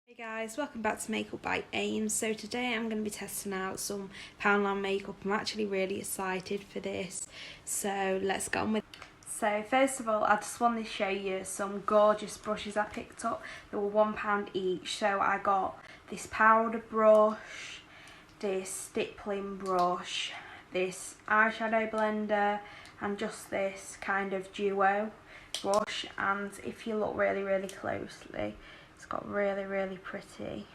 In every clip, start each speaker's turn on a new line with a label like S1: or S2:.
S1: Hey guys, welcome back to Makeup by Ames. So today I'm going to be testing out some Poundland makeup. I'm actually really excited for this, so let's get on with it. So first of all, I just wanted to show you some gorgeous brushes I picked up. They were £1 each. So I got this powder brush, this stippling brush, this eyeshadow blender, and just this kind of duo brush. And if you look really closely, it's got really pretty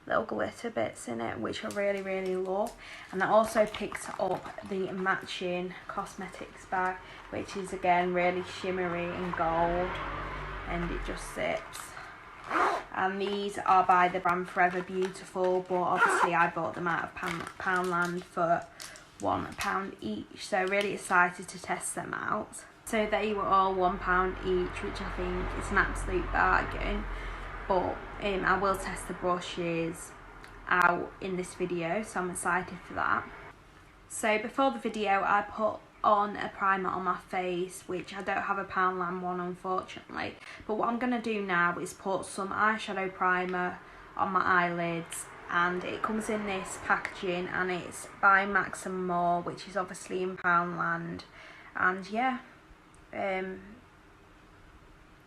S1: little glitter bits in it, which I really love. And I also picked up the matching cosmetics bag, which is again really shimmery and gold, and it just sits. And these are by the brand Forever Beautiful, but obviously I bought them out of Poundland for £1 each, so really excited to test them out. So they were all £1 each, which I think is an absolute bargain. But I will test the brushes out in this video, so I'm excited for that. So before the video, I put on a primer on my face, which I don't have a Poundland one unfortunately. But what I'm going to do now is put some eyeshadow primer on my eyelids, and it comes in this packaging, and it's by Max & More, which is obviously in Poundland. And yeah,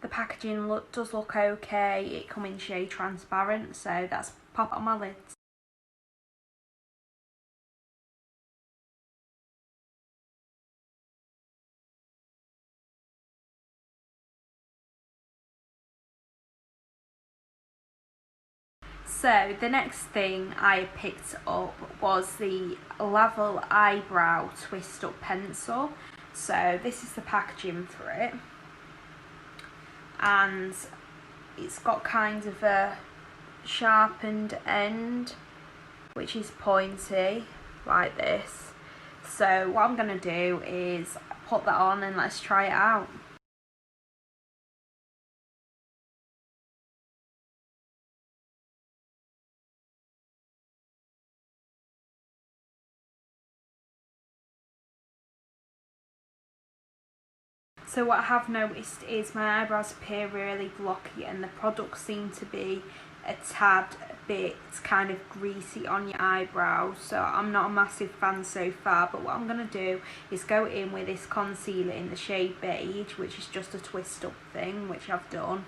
S1: the packaging does look okay. It comes in shade transparent, so that's pop on my lids. So the next thing I picked up was the Level Eyebrow Twist Up Pencil. So this is the packaging for it, and it's got kind of a sharpened end, which is pointy like this. So what I'm going to do is put that on and let's try it out. So what I have noticed is my eyebrows appear really blocky, and the products seem to be a tad bit kind of greasy on your eyebrows, so I'm not a massive fan so far. But what I'm going to do is go in with this concealer in the shade Beige, which is just a twist up thing, which I've done,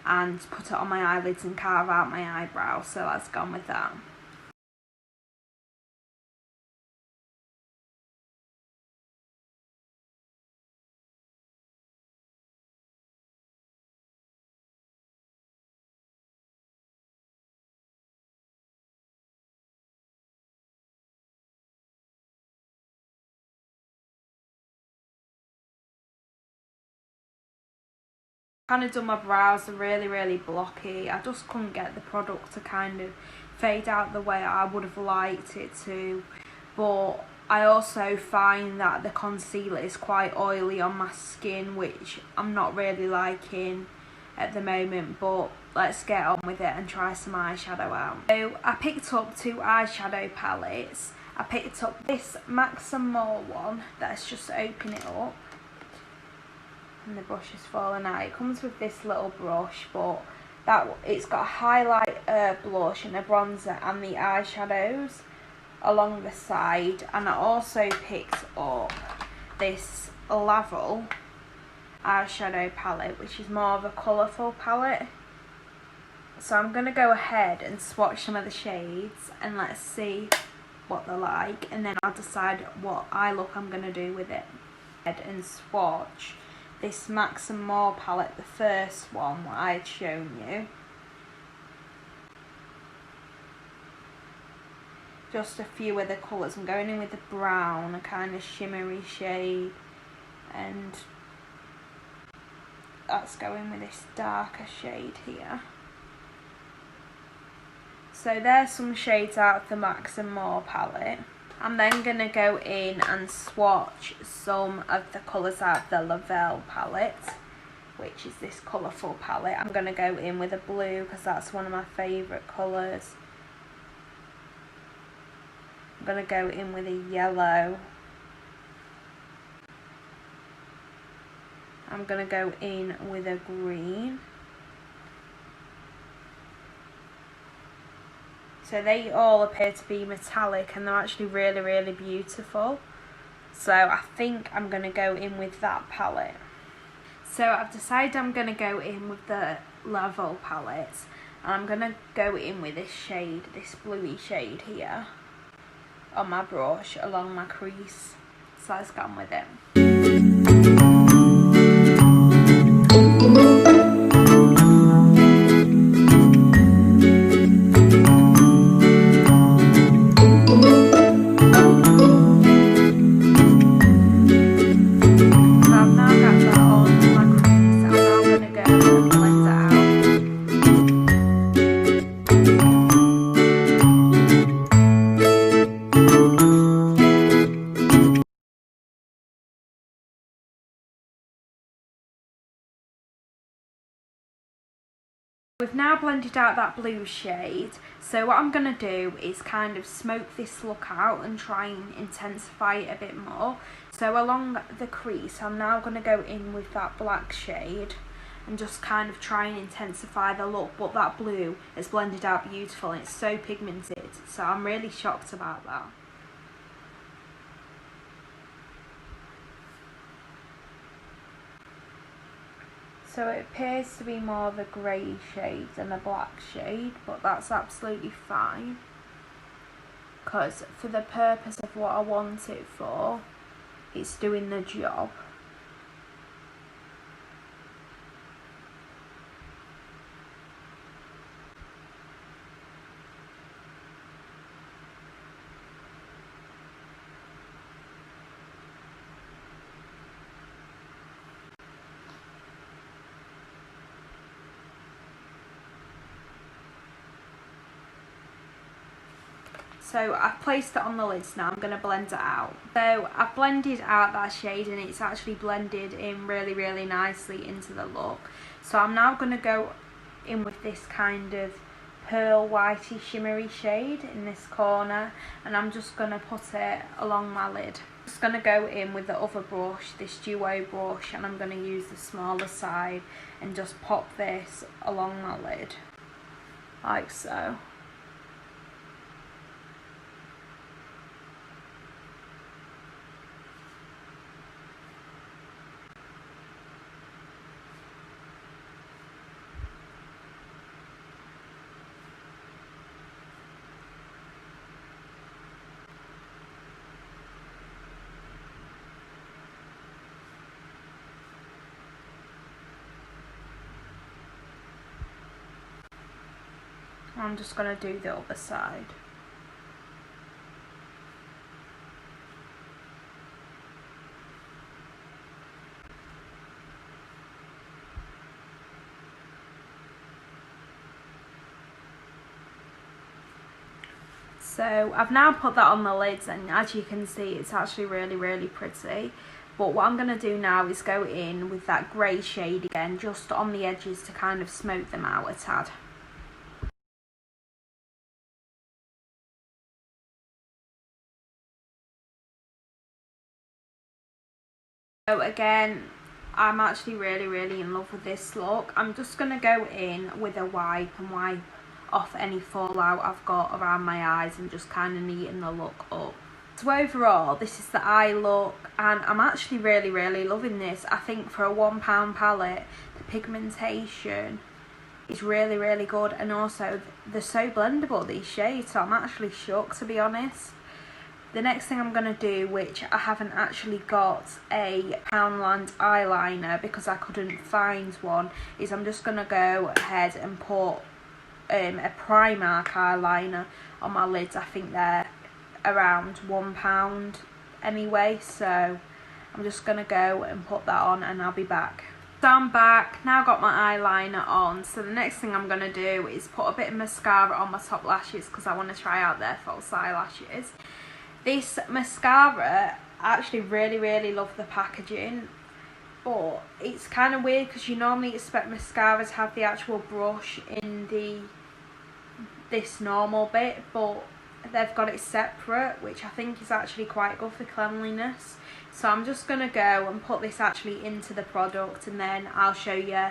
S1: and put it on my eyelids and carve out my eyebrows. So let's go on with that. Kind of done my brows, are really blocky. I just couldn't get the product to kind of fade out the way I would have liked it to. But I also find that the concealer is quite oily on my skin, which I'm not really liking at the moment. But let's get on with it and try some eyeshadow out. So I picked up 2 eyeshadow palettes. I picked up this Max & More one. Let's just open it up. And the brush is falling out. It comes with this little brush, but it's got a highlight, blush and a bronzer and the eyeshadows along the side. And I also picked up this Level eyeshadow palette, which is more of a colourful palette. So I'm going to go ahead and swatch some of the shades and let's see what they're like, and then I'll decide what eye look I'm going to do with it. And swatch this Max & More palette, the first one that I had shown you. Just a few of the colours. I'm going in with the brown, a kind of shimmery shade, and that's going with this darker shade here. So there's some shades out of the Max & More palette. I'm then going to go in and swatch some of the colours out of the Level palette, which is this colourful palette. I'm going to go in with a blue because that's one of my favourite colours. I'm going to go in with a yellow. I'm going to go in with a green. So they all appear to be metallic and they're actually really, really beautiful. So I think I'm going to go in with that palette. So I've decided I'm going to go in with the Level palette. And I'm going to go in with this shade, this bluey shade here, on my brush along my crease. So let's get on with it. We've now blended out that blue shade, so what I'm going to do is kind of smoke this look out and try and intensify it a bit more. So along the crease I'm now going to go in with that black shade and just kind of try and intensify the look, but that blue is blended out beautiful and it's so pigmented, so I'm really shocked about that. So it appears to be more of a grey shade than a black shade, but that's absolutely fine, because for the purpose of what I want it for, it's doing the job. So I've placed it on the lids now, I'm going to blend it out. So I've blended out that shade and it's actually blended in really, really nicely into the look. So I'm now going to go in with this kind of pearl whitey shimmery shade in this corner, and I'm just going to put it along my lid. I'm just going to go in with the other brush, this duo brush, and I'm going to use the smaller side and just pop this along my lid, like so. I'm just going to do the other side. So I've now put that on the lids, and as you can see it's actually really, really pretty. But what I'm going to do now is go in with that grey shade again, just on the edges to kind of smoke them out a tad. So again, I'm actually really, really in love with this look. I'm just going to go in with a wipe and wipe off any fallout I've got around my eyes and just kind of neaten the look up. So overall, this is the eye look, and I'm actually really, really loving this. I think for a £1 palette, the pigmentation is really, really good, and also they're so blendable, these shades, so I'm actually shocked, to be honest. The next thing I'm going to do, which I haven't actually got a Poundland eyeliner because I couldn't find one, is I'm just going to go ahead and put a Primark eyeliner on my lids. I think they're around £1 anyway, so I'm just going to go and put that on and I'll be back. So I'm back, now got my eyeliner on. So the next thing I'm going to do is put a bit of mascara on my top lashes because I want to try out their false eyelashes. This mascara, I actually really, really love the packaging, but it's kind of weird because you normally expect mascara to have the actual brush in this normal bit, but they've got it separate, which I think is actually quite good for cleanliness. So I'm just going to go and put this actually into the product, and then I'll show you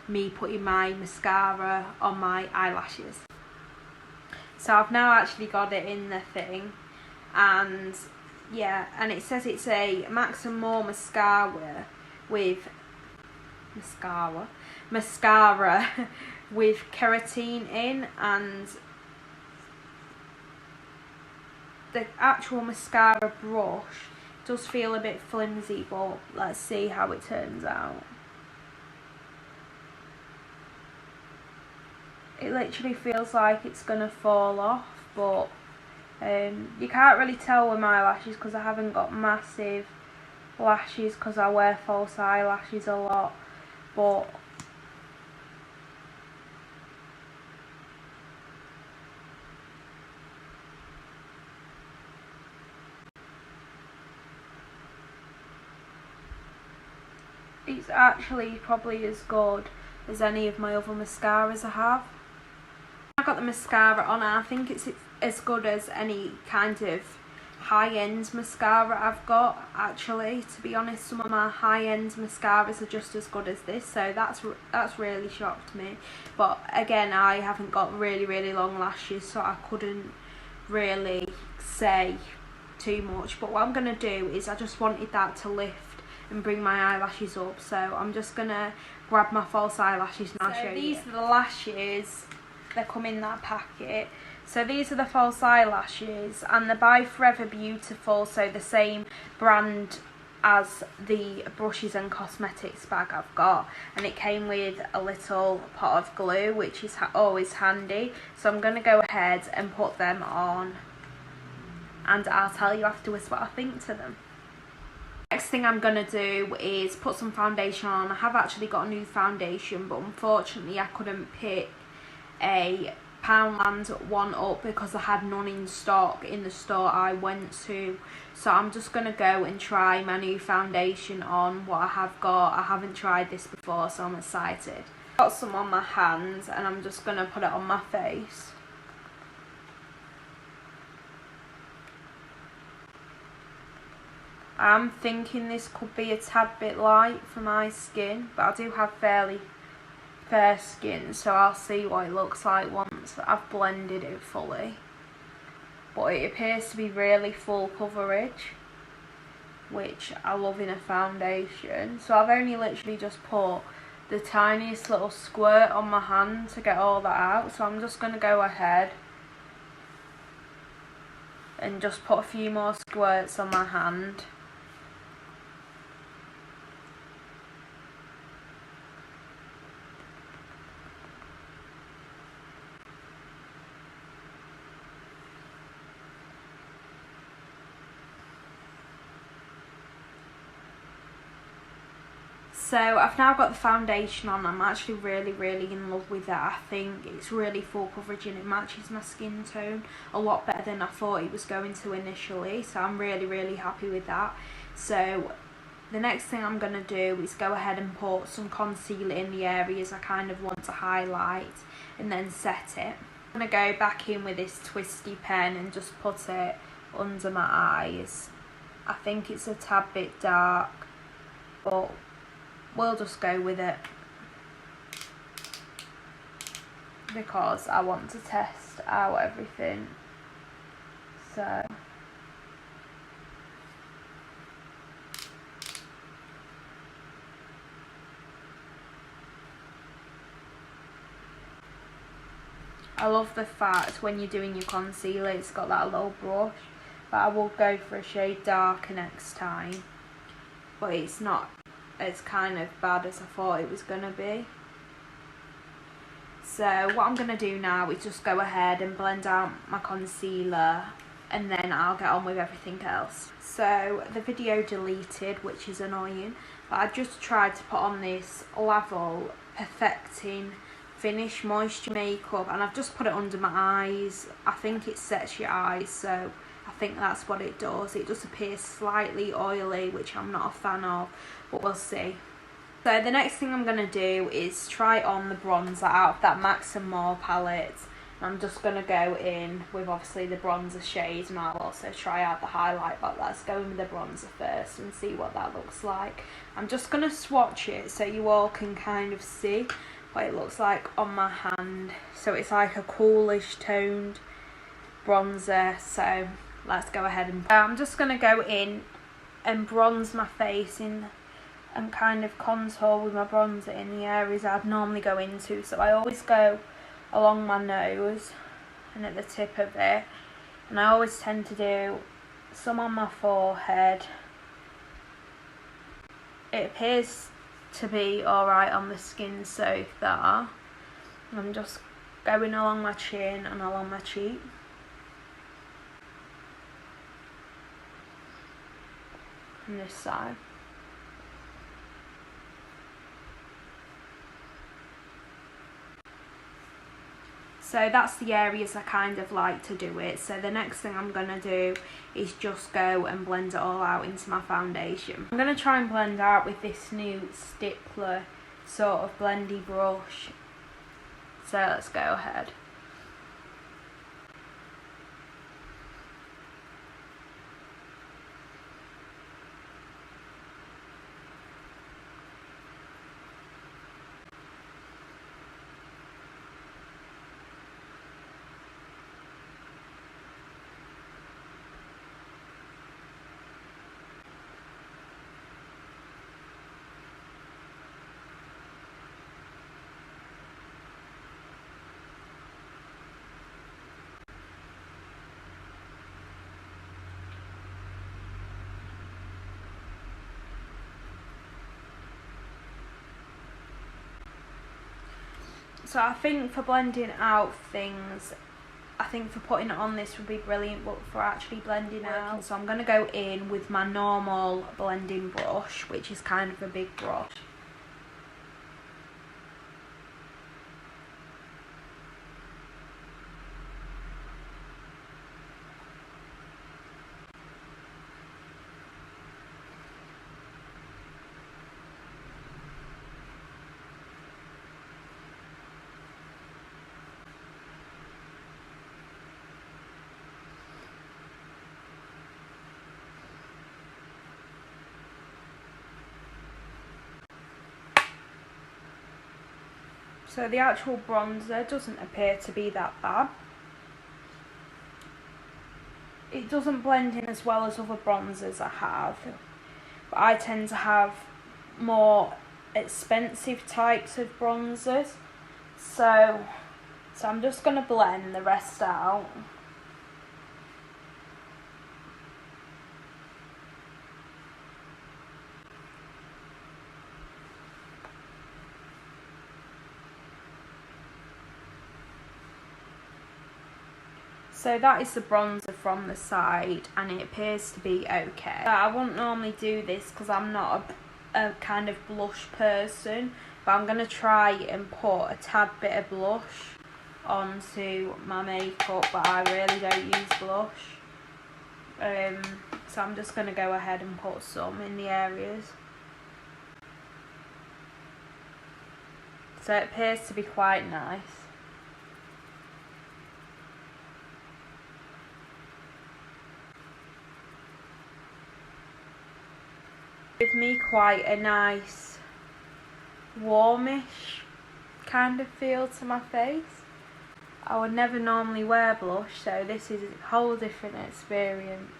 S1: me putting my mascara on my eyelashes. So I've now actually got it in the thing, and yeah, and it says it's a Max and More mascara with mascara with keratin in, and the actual mascara brush does feel a bit flimsy, but let's see how it turns out. It literally feels like it's gonna fall off, but you can't really tell with my lashes because I haven't got massive lashes because I wear false eyelashes a lot, but it's actually probably as good as any of my other mascaras I have. I've got the mascara on, and I think it's as good as any kind of high-end mascara I've got. Actually, to be honest, some of my high-end mascaras are just as good as this, so that's really shocked me. But again, I haven't got really long lashes, so I couldn't really say too much. But what I'm gonna do is, I just wanted that to lift and bring my eyelashes up, so I'm just gonna grab my false eyelashes and I'll show you. These are the lashes. They come in that packet. So these are the false eyelashes, and they're by Forever Beautiful, so the same brand as the brushes and cosmetics bag I've got, and it came with a little pot of glue, which is always handy. So I'm going to go ahead and put them on, and I'll tell you afterwards what I think to them. Next thing I'm going to do is put some foundation on. I have actually got a new foundation, but unfortunately I couldn't pick a Poundland one up because I had none in stock in the store I went to. So I'm just going to go and try my new foundation on what I have got. I haven't tried this before, so I'm excited. I've got some on my hands and I'm just going to put it on my face. I'm thinking this could be a tad bit light for my skin, but I do have fairly fair skin, so I'll see what it looks like once I've blended it fully. But it appears to be really full coverage, which I love in a foundation. So I've only literally just put the tiniest little squirt on my hand to get all that out, so I'm just going to go ahead and just put a few more squirts on my hand. So I've now got the foundation on. I'm actually really in love with it. I think it's really full coverage and it matches my skin tone a lot better than I thought it was going to initially. So I'm really happy with that. So the next thing I'm going to do is go ahead and put some concealer in the areas I kind of want to highlight and then set it. I'm going to go back in with this twisty pen and just put it under my eyes. I think it's a tad bit dark, but we'll just go with it because I want to test out everything. So I love the fact when you're doing your concealer it's got that little brush, but I will go for a shade darker next time, but it's not as kind of bad as I thought it was going to be. So what I'm going to do now is just go ahead and blend out my concealer and then I'll get on with everything else. So the video deleted, which is annoying, but I just tried to put on this Level Perfecting Finish Moisture Makeup and I've just put it under my eyes. I think it sets your eyes, so I think that's what it does. It just appears slightly oily, which I'm not a fan of, but we'll see. So the next thing I'm going to do is try on the bronzer out of that Max and More palette. I'm just going to go in with obviously the bronzer shade, and I'll also try out the highlight, but let's go in with the bronzer first and see what that looks like. I'm just going to swatch it so you all can kind of see what it looks like on my hand. So it's like a coolish toned bronzer, so let's go ahead and I'm just going to go in and bronze my face in and kind of contour with my bronzer in the areas I'd normally go into. So I always go along my nose and at the tip of it, and I always tend to do some on my forehead. It appears to be alright on the skin so far. I'm just going along my chin and along my cheek. And this side. So that's the areas I kind of like to do it. So the next thing I'm going to do is just go and blend it all out into my foundation. I'm going to try and blend out with this new stippler sort of blendy brush. So let's go ahead. So I think for blending out things, I think for putting it on this would be brilliant, but for actually blending out, so I'm going to go in with my normal blending brush, which is kind of a big brush. So the actual bronzer doesn't appear to be that bad. It doesn't blend in as well as other bronzers I have, but I tend to have more expensive types of bronzers. So I'm just going to blend the rest out. So that is the bronzer from the side, and it appears to be okay. I wouldn't normally do this because I'm not a kind of blush person, but I'm going to try and put a tad bit of blush onto my makeup, but I really don't use blush. So I'm just going to go ahead and put some in the areas. So it appears to be quite nice. Gives me quite a nice warmish kind of feel to my face. I would never normally wear blush, so this is a whole different experience.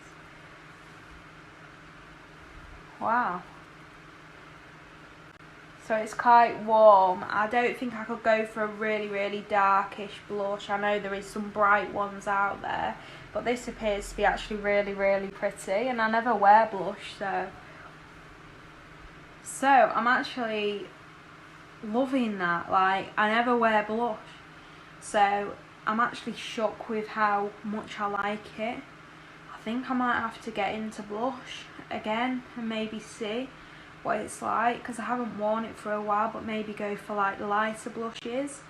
S1: Wow. So it's quite warm. I don't think I could go for a really darkish blush. I know there is some bright ones out there, but this appears to be actually really pretty, and I never wear blush, so I'm actually loving that. Like, I never wear blush, so I'm actually shocked with how much I like it. I think I might have to get into blush again and maybe see what it's like, because I haven't worn it for a while, but maybe go for like lighter blushes.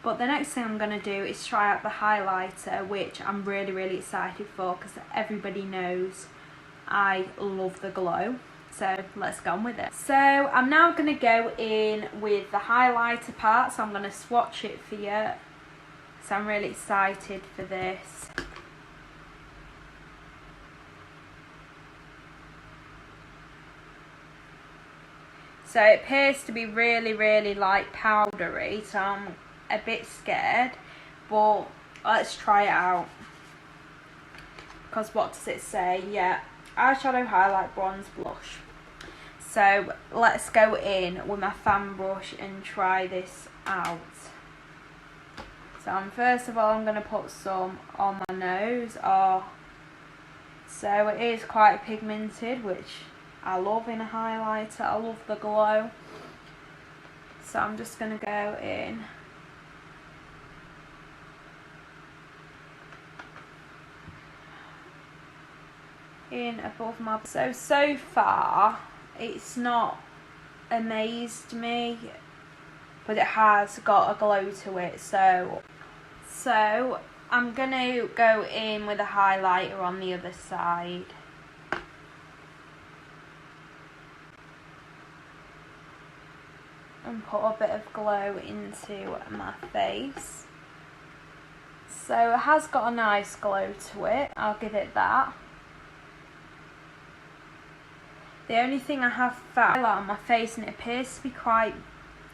S1: But the next thing I'm going to do is try out the highlighter, which I'm really excited for, because everybody knows I love the glow. So let's go on with it. So I'm now going to go in with the highlighter part, so I'm going to swatch it for you. So I'm really excited for this. So it appears to be really like powdery, so I'm a bit scared, but let's try it out. because what does it say? Yeah, eyeshadow, highlight, bronze, blush. So let's go in with my fan brush and try this out. So first of all, I'm going to put some on my nose. So it is quite pigmented, which I love in a highlighter. I love the glow. So I'm just going to go in above my... So far, it's not amazed me, but it has got a glow to it. So I'm going to go in with a highlighter on the other side. And put a bit of glow into my face. So it has got a nice glow to it, I'll give it that. The only thing I have found on my face, and it appears to be quite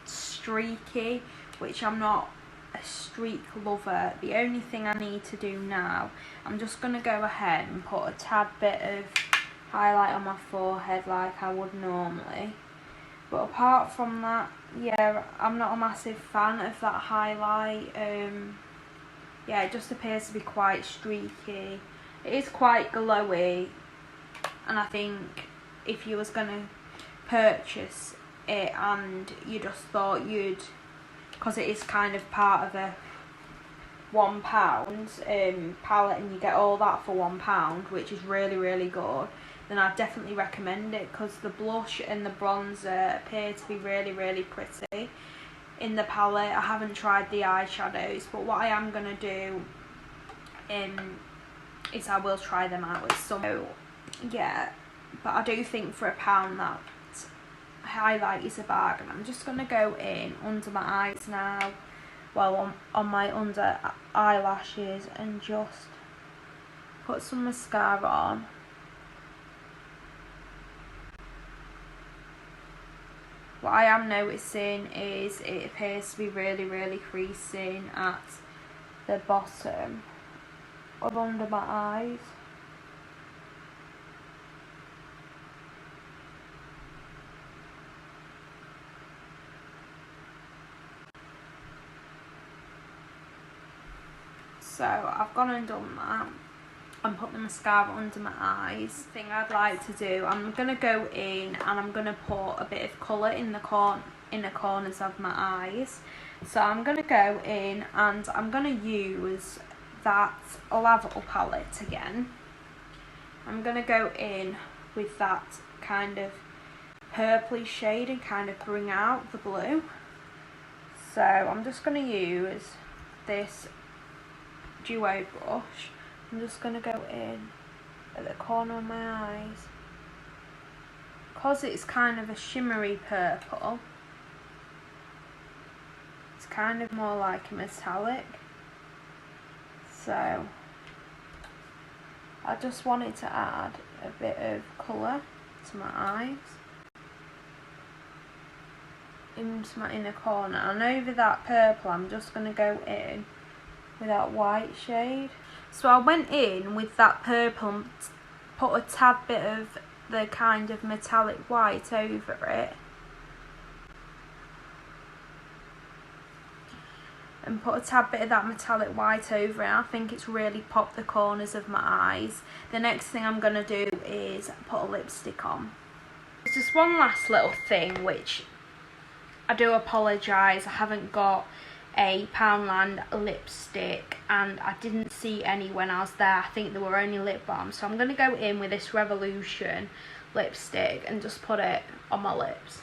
S1: streaky, which I'm not a streak lover. The only thing I need to do now, I'm just going to go ahead and put a tad bit of highlight on my forehead like I would normally. But apart from that, yeah, I'm not a massive fan of that highlight. Yeah, it just appears to be quite streaky. It is quite glowy, and I think if you was going to purchase it and you just thought because it is kind of part of a £1 palette and you get all that for £1, which is really, really good, then I'd definitely recommend it, because the blush and the bronzer appear to be really, really pretty in the palette. I haven't tried the eyeshadows, but what I am going to do is I will try them out with some. So, yeah, but I do think for £1 that highlight is a bargain. I'm just going to go in under my eyes now, well on my under eyelashes, and just put some mascara on. What I am noticing is it appears to be really, really creasing at the bottom of under my eyes. So I've gone and done that and put the mascara under my eyes. Thing I'd like to do, I'm going to go in and I'm going to put a bit of colour in the inner corners of my eyes. So I'm going to go in and I'm going to use that Level palette again. I'm going to go in with that kind of purpley shade and kind of bring out the blue. So I'm just going to use this duo brush. I'm just going to go in at the corner of my eyes. Because it's kind of a shimmery purple, it's kind of more like a metallic. So I just wanted to add a bit of colour to my eyes, into my inner corner, and over that purple I'm just going to go in with that white shade. So I went in with that purple and put a tad bit of the kind of metallic white over it, and put a tad bit of that metallic white over it. I think it's really popped the corners of my eyes. The next thing I'm going to do is put a lipstick on. There's just one last little thing, which I do apologise, I haven't got a Poundland lipstick and I didn't see any when I was there. I think there were only lip balms, so I'm going to go in with this Revolution lipstick and just put it on my lips.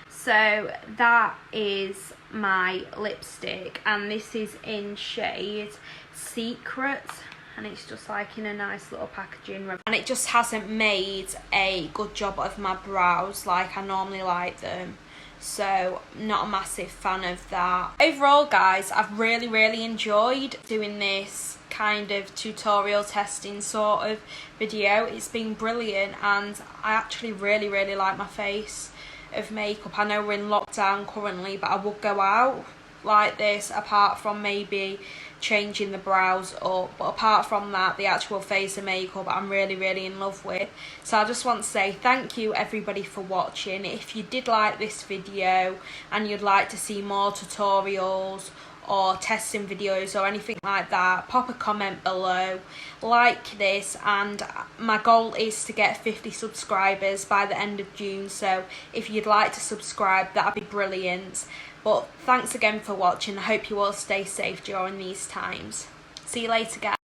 S1: So that is my lipstick, and this is in shade Secret, and it's just like in a nice little packaging, and it just hasn't made a good job of my brows like I normally like them. so not a massive fan of that. Overall guys, I've really enjoyed doing this kind of tutorial testing sort of video. It's been brilliant, and I actually really like my face of makeup. I know we're in lockdown currently, but I would go out like this apart from maybe changing the brows up, but apart from that, the actual face of makeup I'm really in love with. So I just want to say thank you everybody for watching. If you did like this video and you'd like to see more tutorials or testing videos or anything like that, pop a comment below, like this, and my goal is to get 50 subscribers by the end of June, so if you'd like to subscribe, that'd be brilliant. But thanks again for watching. I hope you all stay safe during these times. See you later guys.